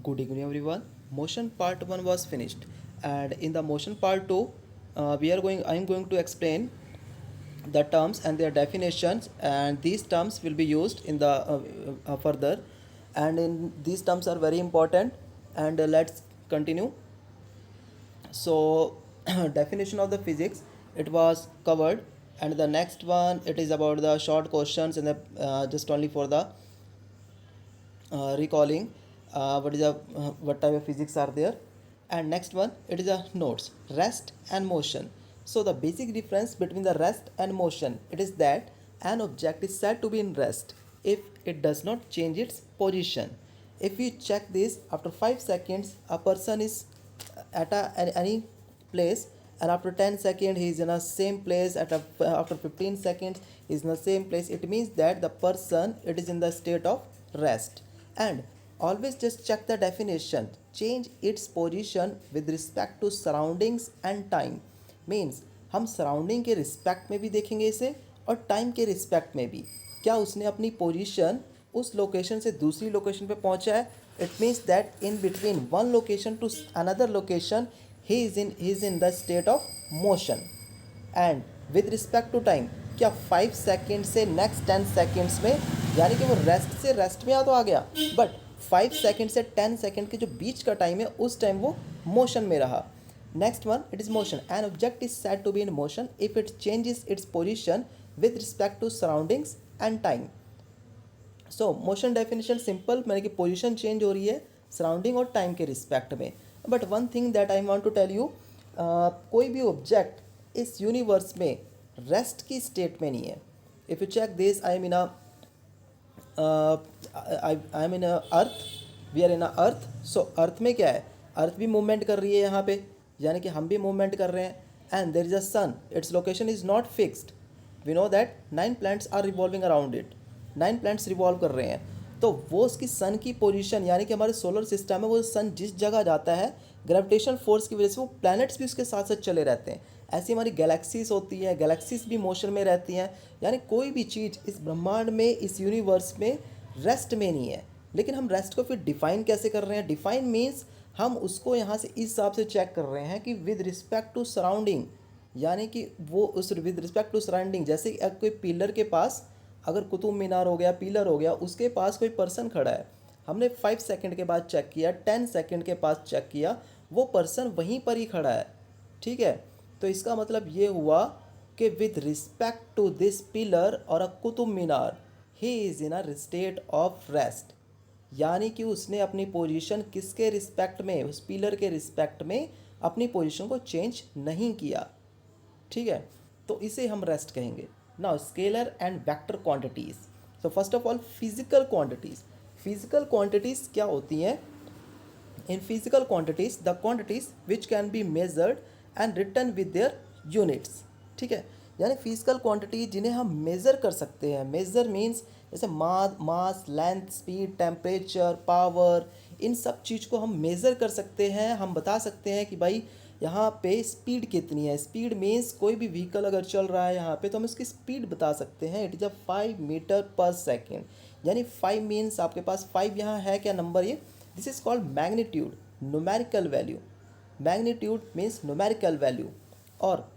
Good evening, everyone. Motion part one was finished, and in the motion part two, I am going to explain the terms and their definitions, and these terms will be used in the further, and in these terms are very important. And let's continue. So, definition of the physics it was covered, and the next one it is about the short questions and the just only for the recalling what type of physics are there. And next one it is a notes rest and motion. So the basic difference between the rest and motion it is that an object is said to be in rest if it does not change its position. If we check this after 5 seconds a person is at any place, and after 10 seconds he is in the same place, after 15 seconds he is in the same place. It means that the person it is in the state of rest. And always just check the definition, change its position with respect to surroundings and time means हम surrounding के respect में भी देखेंगे इसे और time के respect में भी, क्या उसने अपनी पोजीशन उस लोकेशन से दूसरी लोकेशन पे पहुंचा है. It means that in between one location to another location he is in the state of motion. And with respect to time, क्या 5 सेकेंड से नेक्स्ट 10 सेकेंड्स में, यानी कि वो रेस्ट से रेस्ट में तो आ गया, बट 5 सेकेंड से 10 सेकेंड के जो बीच का टाइम है उस टाइम वो मोशन में रहा. Next one it is motion. An object is said to be in motion if it changes its position with respect to surroundings and time. So motion definition simple, मैंने कि position change हो रही है surrounding और time के respect में. But one thing that I want to tell you, कोई भी ऑब्जेक्ट इस यूनिवर्स में रेस्ट की स्टेट में नहीं है. If you check this, I am in earth, we are in earth. So earth में क्या है, अर्थ भी मूवमेंट कर रही है यहाँ पे, यानी कि हम भी मूवमेंट कर रहे हैं. And there is a sun, it's location is not fixed. We know that 9 planets are revolving around it. 9 planets revolve कर रहे हैं. तो वो उसकी सन की पोजीशन, यानी कि हमारे सोलर सिस्टम में वो सन जिस जगह जाता है ग्रेविटेशनल फोर्स की वजह से वो प्लैनेट्स भी उसके साथ साथ चले रहते हैं. ऐसी हमारी गैलेक्सीज होती हैं, गैलेक्सीज भी मोशन में रहती हैं. यानी कोई भी चीज़ इस ब्रह्मांड में, इस यूनिवर्स में रेस्ट में नहीं है. लेकिन हम रेस्ट को फिर डिफाइन कैसे कर रहे हैं? डिफाइन मीन्स हम उसको यहाँ से इस हिसाब से चेक कर रहे हैं कि विद रिस्पेक्ट टू सराउंडिंग, यानी कि वो उस विद रिस्पेक्ट टू सराउंडिंग, जैसे कोई पिलर के पास, अगर कुतुब मीनार हो गया, पिलर हो गया, उसके पास कोई पर्सन खड़ा है, हमने 5 सेकंड के बाद चेक किया, 10 सेकंड के पास चेक किया, वो पर्सन वहीं पर ही खड़ा है. ठीक है, तो इसका मतलब ये हुआ कि with respect to this pillar और a Qutub Minar he is in a state of rest. यानी कि उसने अपनी पोजीशन किसके रिस्पेक्ट में, उस पिलर के रिस्पेक्ट में अपनी पोजीशन को चेंज नहीं किया. ठीक है, तो इसे हम रेस्ट कहेंगे. Now scalar and vector quantities. So first of all physical quantities. Physical quantities क्या होती हैं? In physical quantities the quantities which can be measured and written with their units. ठीक है, यानी फिजिकल क्वांटिटी जिन्हें हम मेज़र कर सकते हैं. मेज़र मीन्स जैसे मास, लेंथ, स्पीड, टेम्परेचर, पावर, इन सब चीज़ को हम मेज़र कर सकते हैं. हम बता सकते हैं कि भाई यहाँ पे स्पीड कितनी है. स्पीड मीन्स कोई भी व्हीकल अगर चल रहा है यहाँ पे तो हम उसकी स्पीड बता सकते हैं. It is a 5 metre per second. यानी 5 मीन्स आपके पास 5 यहाँ है क्या नंबर ये. This is called magnitude, numerical value. Magnitude means numerical value. और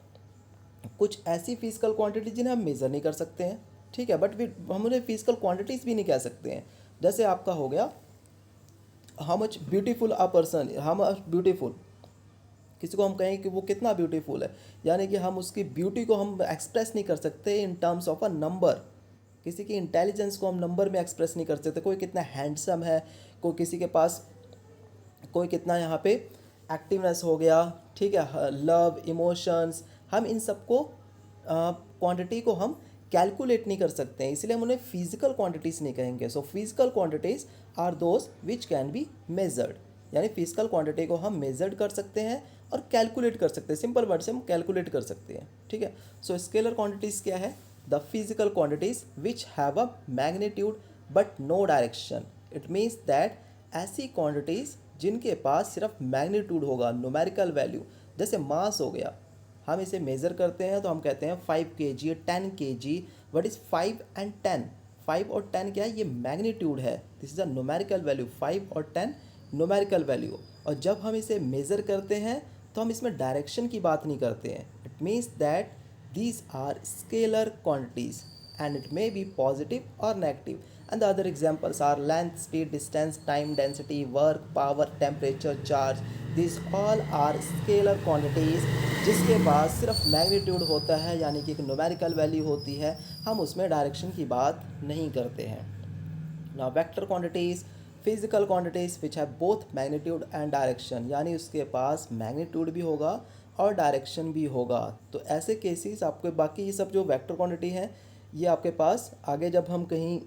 कुछ ऐसी फिजिकल क्वांटिटी जिन्हें हम मेज़र नहीं कर सकते हैं. ठीक है, बट हम उन्हें फिजिकल क्वांटिटीज़ भी नहीं कह सकते हैं. जैसे आपका हो गया how much beautiful a person, how much beautiful, किसी को हम कहें कि वो कितना ब्यूटीफुल है, यानी कि हम उसकी ब्यूटी को हम एक्सप्रेस नहीं कर सकते in terms of a number. किसी की इंटेलिजेंस को हम नंबर में एक्सप्रेस नहीं कर सकते. कोई कितना हैंडसम है, कोई किसी के पास कोई कितना यहाँ पे एक्टिवनेस हो गया. ठीक है, लव, इमोशंस, हम इन सबको क्वांटिटी को हम कैलकुलेट नहीं कर सकते हैं, इसलिए हम उन्हें फिजिकल क्वांटिटीज़ नहीं कहेंगे. So physical quantities are those which can be measured. यानी फिजिकल क्वांटिटी को हम मेजर्ड कर सकते हैं और कैलकुलेट कर सकते हैं. सिंपल वर्ड से हम कैलकुलेट कर सकते हैं. ठीक है, सो स्केलर क्वांटिटीज़ क्या है? The physical quantities which have a magnitude but no direction. It means that ऐसी क्वांटिटीज़ जिनके पास सिर्फ मैग्नीट्यूड होगा, न्यूमेरिकल वैल्यू. जैसे मास हो गया, हम इसे मेज़र करते हैं तो हम कहते हैं 5 kg, 10 kg. What is 5 and 10? 5 और 10 क्या है? ये मैग्नीट्यूड है. This is a numerical value. 5 और 10 न्यूमेरिकल वैल्यू। और जब हम इसे मेज़र करते हैं तो हम इसमें डायरेक्शन की बात नहीं करते हैं। It means that these are scalar quantities and it may be positive or negative, and the other examples are length, speed, distance, time, density, work, power, temperature, charge. These all are scalar quantities जिसके पास सिर्फ magnitude होता है, यानी कि एक numerical value होती है, हम उसमें डायरेक्शन की बात नहीं करते हैं। Now vector quantities, physical quantities which have both magnitude and direction, यानी उसके पास मैग्नीट्यूड भी होगा और डायरेक्शन भी होगा। तो ऐसे केसेस आपको, बाकी ये सब जो वेक्टर क्वांटिटी हैं ये आपके पास आगे जब हम कहीं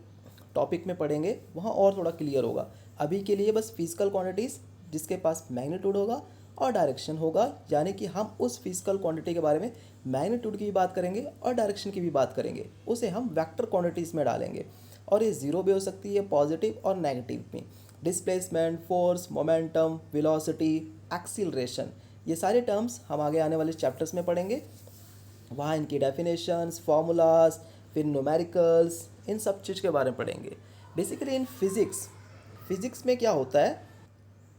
टॉपिक में पढ़ेंगे वहाँ और थोड़ा क्लियर होगा। अभी के लिए बस फिजिकल क्वांटिटीज़ जिसके पास मैग्नीट्यूड होगा और डायरेक्शन होगा, यानी कि हम उस फिजिकल क्वांटिटी के बारे में मैग्नीट्यूड की भी बात करेंगे और डायरेक्शन की भी बात करेंगे, उसे हम वेक्टर क्वांटिटीज़ में डालेंगे। और ये ज़ीरो भी हो सकती है पॉजिटिव और नेगेटिव में। Displacement, force, momentum, velocity, acceleration, ये सारे टर्म्स हम आगे आने वाले चैप्टर्स में पढ़ेंगे। वहाँ इनकी डेफिनेशंस, फार्मूलाज, फिर न्यूमेरिकल्स, इन सब चीज़ के बारे में पढ़ेंगे। बेसिकली इन फिज़िक्स में क्या होता है,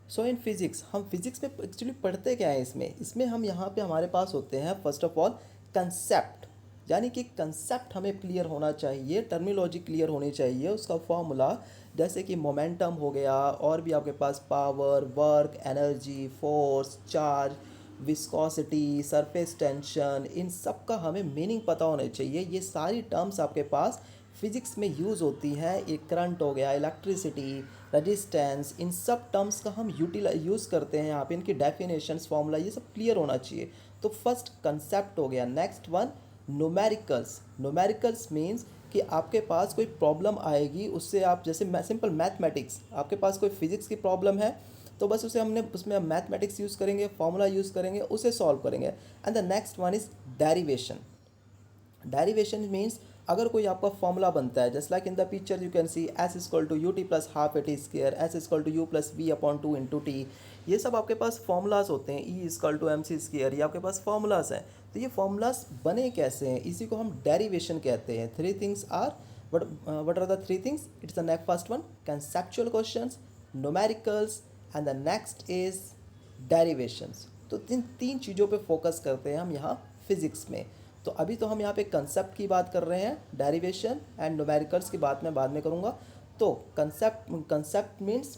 सो इन फिज़िक्स हम फिज़िक्स में एक्चुअली पढ़ते क्या है, इसमें हम यहाँ पे हमारे पास होते हैं फर्स्ट ऑफ ऑल कंसेप्ट, यानी कि कंसेप्ट हमें क्लियर होना चाहिए, टर्मिनोलॉजी क्लियर होनी चाहिए, उसका फॉर्मूला, जैसे कि मोमेंटम हो गया, और भी आपके पास power, work, energy, force, charge, viscosity, surface tension, इन सब का हमें मीनिंग पता होना चाहिए। ये सारी टर्म्स आपके पास फिज़िक्स में यूज़ होती हैं। एक करंट हो गया, इलेक्ट्रिसिटी, रेजिस्टेंस, इन सब टर्म्स का हम यूज़ करते हैं यहाँ पे। इनकी डेफिनेशंस, फार्मूला, ये सब क्लियर होना चाहिए। तो फर्स्ट कंसेप्ट हो गया। नेक्स्ट वन न्यूमेरिकल्स मीन्स कि आपके पास कोई प्रॉब्लम आएगी, उससे आप, जैसे सिंपल मैथमेटिक्स, आपके पास कोई फिजिक्स की प्रॉब्लम है तो बस उसमें हम मैथमेटिक्स यूज़ करेंगे, फॉर्मूला यूज़ करेंगे, उसे सॉल्व करेंगे। And the next one is derivation means अगर कोई आपका फॉर्मूला बनता है, just like in the picture you can see S equal to U T plus half A T square, S equal to U plus V upon two into T, ये सब आपके पास formulas होते हैं। E equal to M C square, ये आपके पास formulas हैं। तो ये फॉर्मूलाज बने कैसे हैं, इसी को हम डेरिवेशन कहते हैं। Three things are, what are the three things? It's the next first one, conceptual questions, numericals, and the next is derivations. तो तीन चीज़ों पे फोकस करते हैं हम यहाँ फिजिक्स में। तो अभी तो हम यहाँ पे कंसेप्ट की बात कर रहे हैं, डेरिवेशन एंड न्यूमेरिकल्स की बात मैं बाद में करूँगा। तो कंसेप्ट मीन्स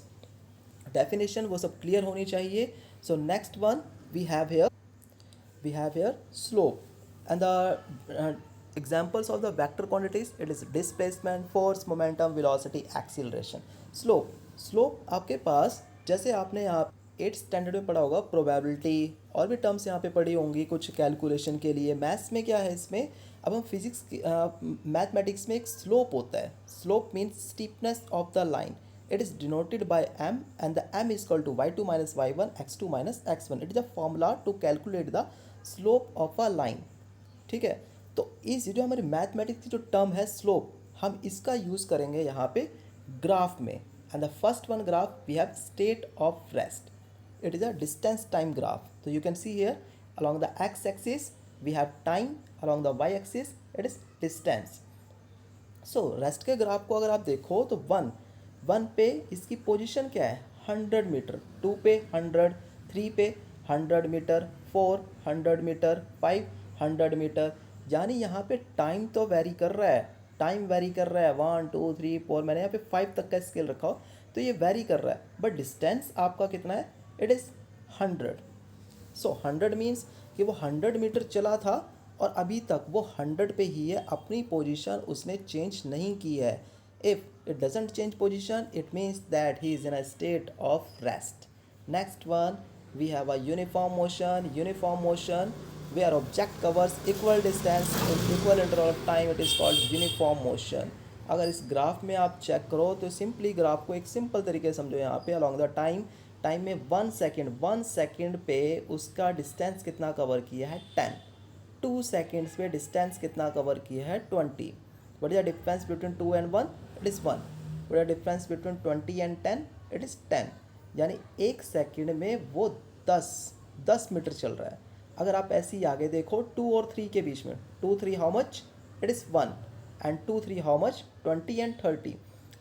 डेफिनेशन, वो सब क्लियर होनी चाहिए। So next one we have here slope, and the examples of the vector quantities, it is displacement, force, momentum, velocity, acceleration. slope आपके पास, जैसे आपने यहाँ 8th स्टैंडर्ड में पढ़ा होगा, प्रोबेबिलिटी और भी टर्म्स यहाँ पे पढ़ी होंगी कुछ कैलकुलेशन के लिए। मैथ्स में क्या है, इसमें अब हम फिजिक्स मैथमेटिक्स में एक स्लोप होता है। Slope means steepness of the line, it is denoted by m, and the m is equal to y2 minus y1 x2 minus x1. it is a formula to calculate the slope of a line. ठीक है, तो इस जो हमारी mathematics की जो term है slope, हम इसका यूज़ करेंगे यहाँ पे ग्राफ में। And the first one graph we have state of rest, it is a distance time graph. तो you can see here along the x axis we have time, along the y axis it is distance. So rest के graph को अगर आप देखो तो one पे इसकी position क्या है, 100 मीटर, 2 पे 100, 3 पे 100 मीटर, 4 100 मीटर, 5 100 मीटर, यानी यहाँ पे टाइम तो वेरी कर रहा है, 1 2 3 4, मैंने यहाँ पे 5 तक का स्केल रखा हो तो ये वेरी कर रहा है, बट डिस्टेंस आपका कितना है, इट इज़ 100. सो 100 मीन्स कि वो 100 मीटर चला था और अभी तक वो 100 पे ही है, अपनी पोजीशन उसने चेंज नहीं की है। If it doesn't change position, it means that he is in a state of rest. Next one, we have a uniform motion where object covers equal distance in equal interval of time, it is called uniform motion. अगर इस graph में आप check करो तो simply graph को एक simple तरीके से समझो। यहाँ पे अलॉन्ग द टाइम में 1 सेकेंड पे उसका डिस्टेंस कितना कवर किया है, 10. 2 सेकेंड्स पे डिस्टेंस कितना कवर किया है, 20. What is the difference between 2 and 1? It is 1. What is the difference between 20 and 10? It is 10. यानी 1 सेकेंड में वो 10 मीटर चल रहा है। अगर आप ऐसे ही आगे देखो 2 और 3 के बीच में, 2 3 how much, it is 1, and 2 3 how much, 20 and 30.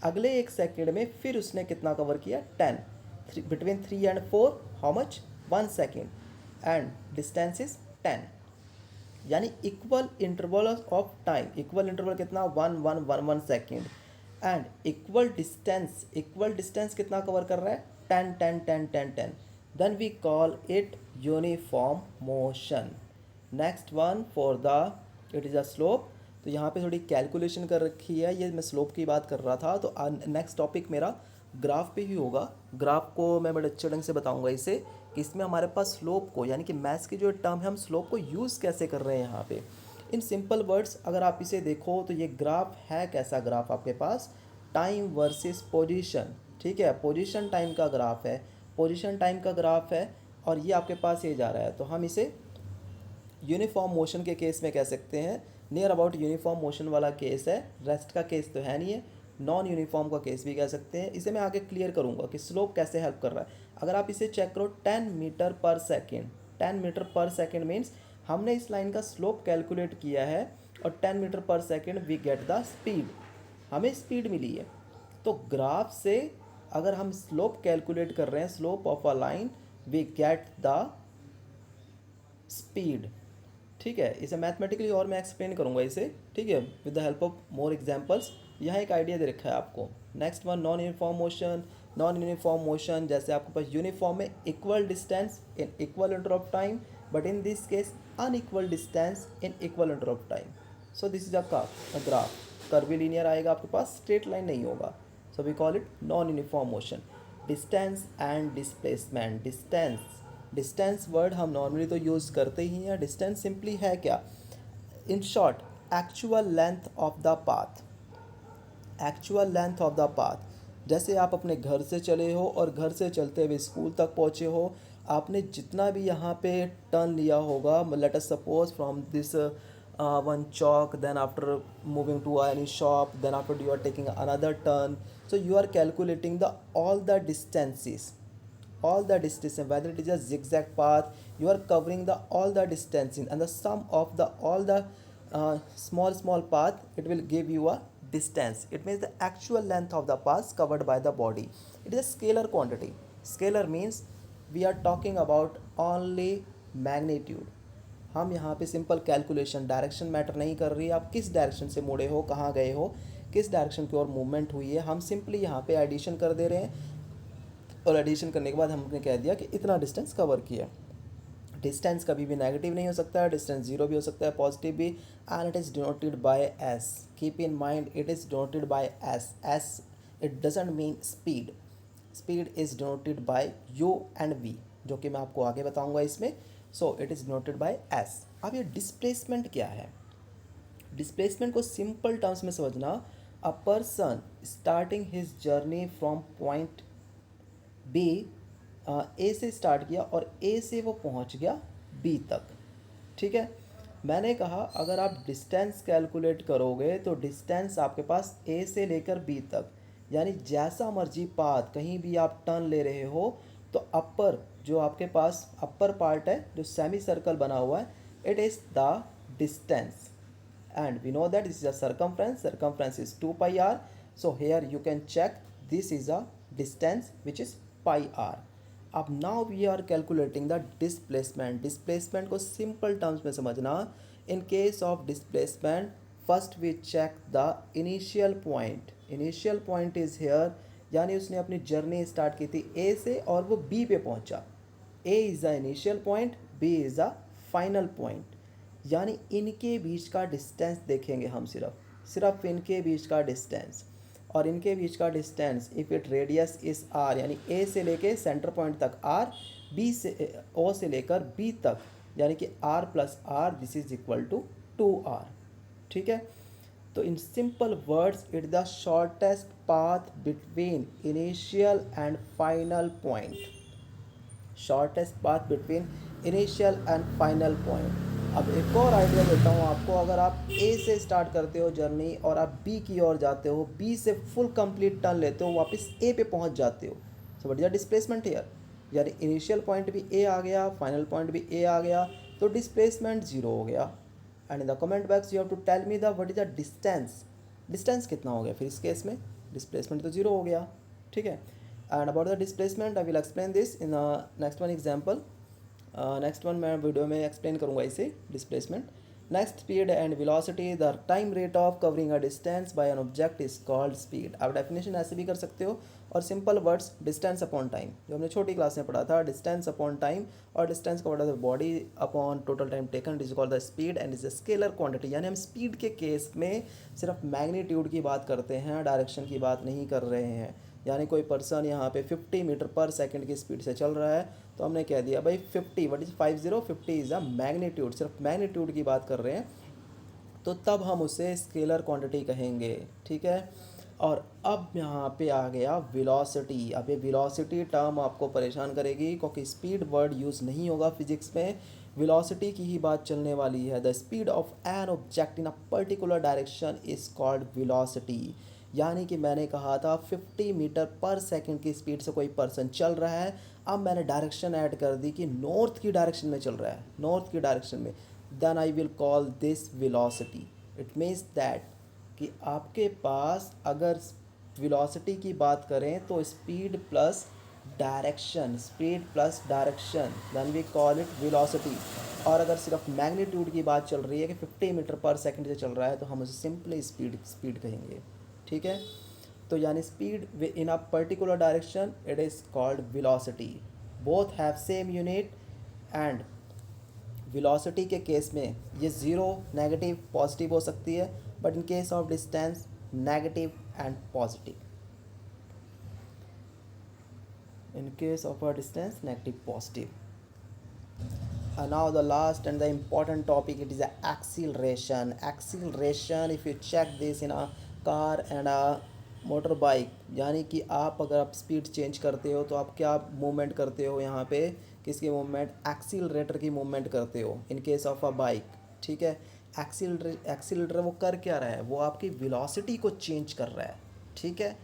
अगले 1 सेकेंड में फिर उसने कितना कवर किया, 10. between 3 and 4 how much 1 second, and distance is 10. यानी equal interval of time, equal interval कितना 1 सेकेंड, एंड इक्वल डिस्टेंस कितना कवर कर रहा है 10 10 10 10 10, then we call it uniform motion. Next one for the it is a slope. तो यहाँ पे थोड़ी कैलकुलेशन कर रखी है, ये मैं स्लोप की बात कर रहा था. तो नेक्स्ट टॉपिक मेरा ग्राफ पे ही होगा. ग्राफ को मैं बड़े अच्छे ढंग से बताऊंगा इसे, कि इसमें हमारे पास स्लोप को, यानी कि मैथ्स की जो टर्म है, हम स्लोप को यूज़ कैसे कर रहे हैं यहाँ पे. इन सिंपल वर्ड्स अगर आप इसे देखो तो ये ग्राफ है कैसा ग्राफ आपके पास, टाइम वर्सेस पोजीशन. ठीक है, पोजीशन टाइम का ग्राफ है, पोजीशन टाइम का ग्राफ है, और ये आपके पास ये जा रहा है. तो हम इसे यूनिफॉर्म मोशन के केस में कह सकते हैं, नियर अबाउट यूनिफॉर्म मोशन वाला केस है, रेस्ट का केस तो है नहीं है. नॉन यूनिफॉर्म का केस भी कह सकते हैं. इसे मैं आगे क्लियर करूंगा कि स्लोप कैसे हेल्प कर रहा है. अगर आप इसे चेक करो 10 metre per second, 10 metre per second means हमने इस लाइन का स्लोप कैलकुलेट किया है, और 10 metre per second we get the speed, हमें स्पीड मिली है. तो ग्राफ से अगर हम स्लोप कैलकुलेट कर रहे हैं, slope of a line, we get the speed. ठीक है, इसे मैथमेटिकली और मैं एक्सप्लेन करूंगा इसे. ठीक है, with the help of more examples. यहाँ एक आइडिया दे रखा है आपको. Next one non uniform motion. Non uniform motion जैसे आपके पास यूनिफॉर्म में equal distance in equal inter of time, but in this case unequal distance in equal inter of time. So this is a graph. Curvy linear आएगा आपके पास, straight line नहीं होगा. So we call it non uniform motion. Distance and displacement. Distance word हम normally तो use करते ही हैं. Distance simply है क्या, in short actual length of the path. Actual length of the path, जैसे आप अपने घर से चले हो और घर से चलते हुए स्कूल तक पहुँचे हो, आपने जितना भी यहाँ पे टर्न लिया होगा, let us suppose from this one chalk, then after moving to any shop, then after you are taking another turn. So you are calculating the all the distances, whether it is a zigzag path, you are covering the all the distances, and the sum of the all the small path, it will give you a distance. It means the actual length of the path covered by the body. It is a scalar quantity. Scalar means we are talking about only magnitude. हम यहाँ पे simple calculation, direction matter नहीं कर रही है, आप किस direction से मुड़े हो, कहाँ गए हो, किस डायरेक्शन की ओर मूवमेंट हुई है, हम सिंपली यहाँ पे एडिशन कर दे रहे हैं, और एडिशन करने के बाद हमने कह दिया कि इतना डिस्टेंस कवर किया. डिस्टेंस कभी भी नेगेटिव नहीं हो सकता है, डिस्टेंस जीरो भी हो सकता है, पॉजिटिव भी, and it is denoted by S. Keep in mind it is denoted by S. S it doesn't mean speed. Speed is denoted by U and V, जो कि मैं आपको आगे बताऊँगा इसमें. So it is denoted by S. अब ये displacement क्या है. डिस्प्लेसमेंट को सिंपल टर्म्स में समझना, a person starting his journey from point B, A से स्टार्ट किया और ए से वो पहुंच गया बी तक. ठीक है, मैंने कहा अगर आप डिस्टेंस कैलकुलेट करोगे तो डिस्टेंस आपके पास ए से लेकर बी तक, यानी जैसा मर्जी पाथ कहीं भी आप टर्न ले रहे हो, तो अपर जो आपके पास अपर पार्ट है जो सेमी सर्कल बना हुआ है, it is the distance. And we know that this is a circumference is 2 pi r. So here you can check this is a distance which is pi r. अब now we are calculating the displacement. Displacement को simple terms में समझना. In case of displacement first we check the initial point. Initial point is here, यानी उसने अपनी journey start की थी ए से और वो बी पे पहुंचा. A is the initial point, B is the final point. यानी इनके बीच का डिस्टेंस देखेंगे हम, सिर्फ इनके बीच का डिस्टेंस. और इनके बीच का distance if it radius is R, यानी ए से लेके सेंटर पॉइंट तक आर, बी से ओ से लेकर बी तक, यानी कि R plus R, this is equal to 2r. ठीक है, तो in simple words it the shortest path between initial and final point. Shortest path between initial and final point. अब एक और आइडिया देता हूँ आपको. अगर आप ए से स्टार्ट करते हो जर्नी और आप बी की ओर जाते हो, बी से फुल कंप्लीट टर्न लेते हो, वापस ए पे पहुँच जाते हो, so what is the displacement here. यानी इनिशियल पॉइंट भी ए आ गया, फाइनल पॉइंट भी ए आ गया, तो डिस्प्लेसमेंट जीरो हो गया. And in the comment box you have to tell me the what is the distance. Distance कितना हो गया फिर इस केस में, डिस्प्लेसमेंट तो जीरो हो गया. ठीक है, and about the displacement I will explain this in next one example. Next one मैं वीडियो में एक्सप्लेन करूँगा इसे displacement. Next speed and velocity, the time rate of covering a distance by N object is called speed. आप definition ऐसे भी कर सकते हो, और simple words distance upon time जो हमने छोटी क्लास में पढ़ा था, डिस्टेंस अपॉन टाइम, और डिस्टेंस का word body upon total time taken is called the speed and is a scalar quantity. यानी हम स्पीड के केस में सिर्फ मैग्नीट्यूड की बात करते हैं, डायरेक्शन की बात नहीं कर रहे हैं. यानी कोई पर्सन यहाँ पे 50 मीटर पर सेकंड की स्पीड से चल रहा है, तो हमने कह दिया भाई 50, what is 50 is a magnitude, सिर्फ मैग्नीट्यूड की बात कर रहे हैं, तो तब हम उसे स्केलर क्वांटिटी कहेंगे. ठीक है. और अब यहाँ पे आ गया वेलोसिटी. अब ये वेलोसिटी टर्म आपको परेशान करेगी, क्योंकि स्पीड वर्ड यूज़ नहीं होगा फिजिक्स में, वेलोसिटी की ही बात चलने वाली है. The speed of an object in a particular direction is called velocity. यानी कि मैंने कहा था 50 मीटर पर सेकंड की स्पीड से कोई पर्सन चल रहा है, अब मैंने डायरेक्शन ऐड कर दी कि नॉर्थ की डायरेक्शन में चल रहा है, नॉर्थ की डायरेक्शन में, then I will call this velocity. It means that कि आपके पास अगर वेलोसिटी की बात करें तो speed plus direction, speed plus direction, then we call it velocity. और अगर सिर्फ मैग्नीट्यूड की बात चल रही है कि 50 मीटर पर सेकंड से चल रहा है, तो हम उसे सिंपली स्पीड कहेंगे. ठीक है. तो यानी speed in a particular direction it is called velocity. Both have same unit, and velocity के केस में ये ज़ीरो, नेगेटिव, पॉजिटिव हो सकती है, but in case of distance negative and positive. In case of a distance negative, positive. And now the last and the important topic, it is a acceleration. Acceleration, if you check this in a car and a motorbike, यानी कि आप अगर आप speed change करते हो तो आप क्या मूवमेंट करते हो, यहाँ पे किसकी मूवमेंट, एक्सीलरेटर की मूवमेंट करते हो इन केस ऑफ अ बाइक. ठीक है. एक्सीलरेटर वो कर क्या रहा है, वो आपकी वेलोसिटी को चेंज कर रहा है. ठीक है.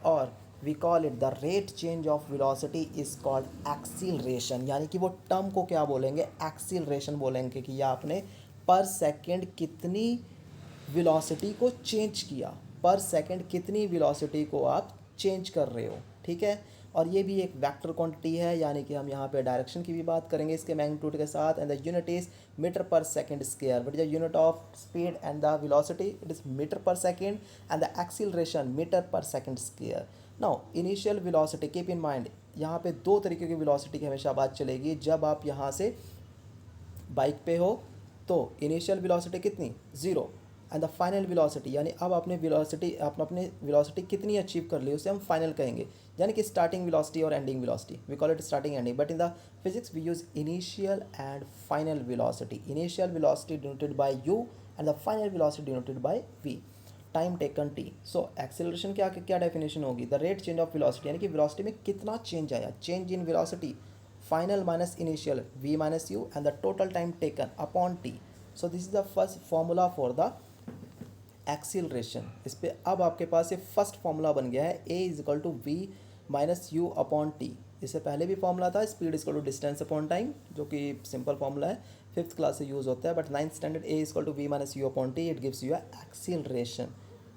और we call it the rate change of velocity is called acceleration. यानी कि वो टर्म को क्या बोलेंगे, एक्सीलरेशन बोलेंगे, कि या आपने पर सेकंड कितनी वेलोसिटी को चेंज किया, पर सेकंड कितनी वेलोसिटी को आप चेंज कर रहे हो. ठीक है. और ये भी एक वेक्टर क्वांटिटी है, यानी कि हम यहाँ पे डायरेक्शन की भी बात करेंगे इसके मैग्नीट्यूड के साथ. And the unit is metre per second square. But the unit of speed and the velocity it is metre per second, and the acceleration metre per second square. Now initial velocity, keep in mind, यहाँ पे दो तरीके की velocity की हमेशा बात चलेगी. जब आप यहाँ से बाइक पे हो तो इनिशियल वेलोसिटी कितनी, zero, and the final velocity, यानी अब आपने वेलोसिटी, अपने वेलोसिटी कितनी अचीव कर ली उसे हम फाइनल कहेंगे. यानी कि स्टार्टिंग वेलोसिटी और ending velocity, we call it starting ending. But in the physics we use initial and final velocity. Initial velocity denoted by U and the final velocity denoted by V. Time taken T. So acceleration क्या क्या definition होगी, the rate change of velocity, यानी कि velocity में कितना change आया, change in velocity, final minus initial, v minus U, and the total time taken upon t. So this is the first formula for the acceleration. इस पे अब आपके पास ये फर्स्ट फॉर्मूला बन गया है, a is equal to V minus you upon T. इससे पहले भी फॉर्मूला था, speed is equal to distance upon time, जो कि सिंपल फॉर्मूला है, फिफ्थ क्लास से यूज़ होता है. But ninth standard a is equal to V minus you upon T, it gives you acceleration.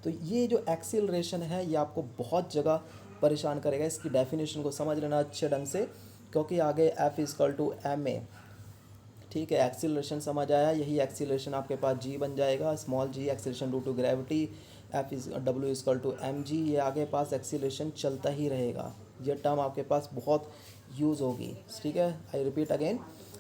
तो ये जो एक्सीलरेशन है ये आपको बहुत जगह परेशान करेगा. इसकी डेफिनेशन को समझ लेना अच्छे ढंग से, क्योंकि आगे f is equal to M A. ठीक है. एक्सीलरेशन समझ आया, यही एक्सीलरेशन आपके पास g बन जाएगा, small g, acceleration due to gravity, f is w is equal to M G. ये आगे पास एक्सीलरेशन चलता ही रहेगा, ये टर्म आपके पास बहुत यूज़ होगी. ठीक है. I repeat again,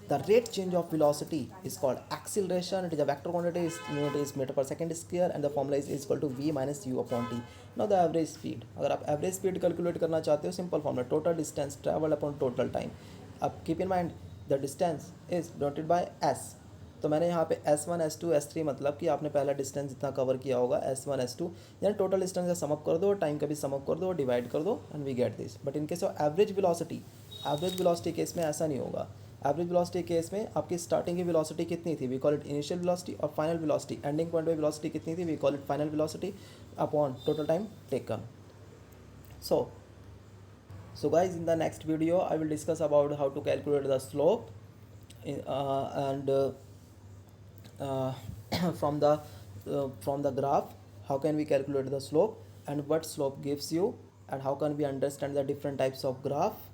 the rate change of velocity is called acceleration. It is a vector quantity, unit is metre per second square, and the formula is equal to v minus you upon t. Now the average speed, अगर आप average speed calculate करना चाहते हो, simple formula, total distance travel upon total time. अब keep in mind the distance is denoted by s. तो मैंने यहाँ पे s1 s2 s3, मतलब कि आपने पहला डिस्टेंस जितना कवर किया होगा s1 s2, यानी टोटल डिस्टेंस का समअप कर दो, टाइम का भी समअप कर दो, डिवाइड कर दो, and we get this. But in case of average velocity case में ऐसा नहीं होगा. एवरेज वेलोसिटी केस में आपकी स्टार्टिंग की वेलोसिटी कितनी थी, we call it initial velocity, और फाइनल वेलोसिटी, एंडिंग पॉइंट पे वेलोसिटी कितनी थी, we call it final velocity upon total time taken. So guys, in the next video I will discuss about how to calculate the slope and from the graph how can we calculate the slope and what slope gives you, And how can we understand the different types of graph?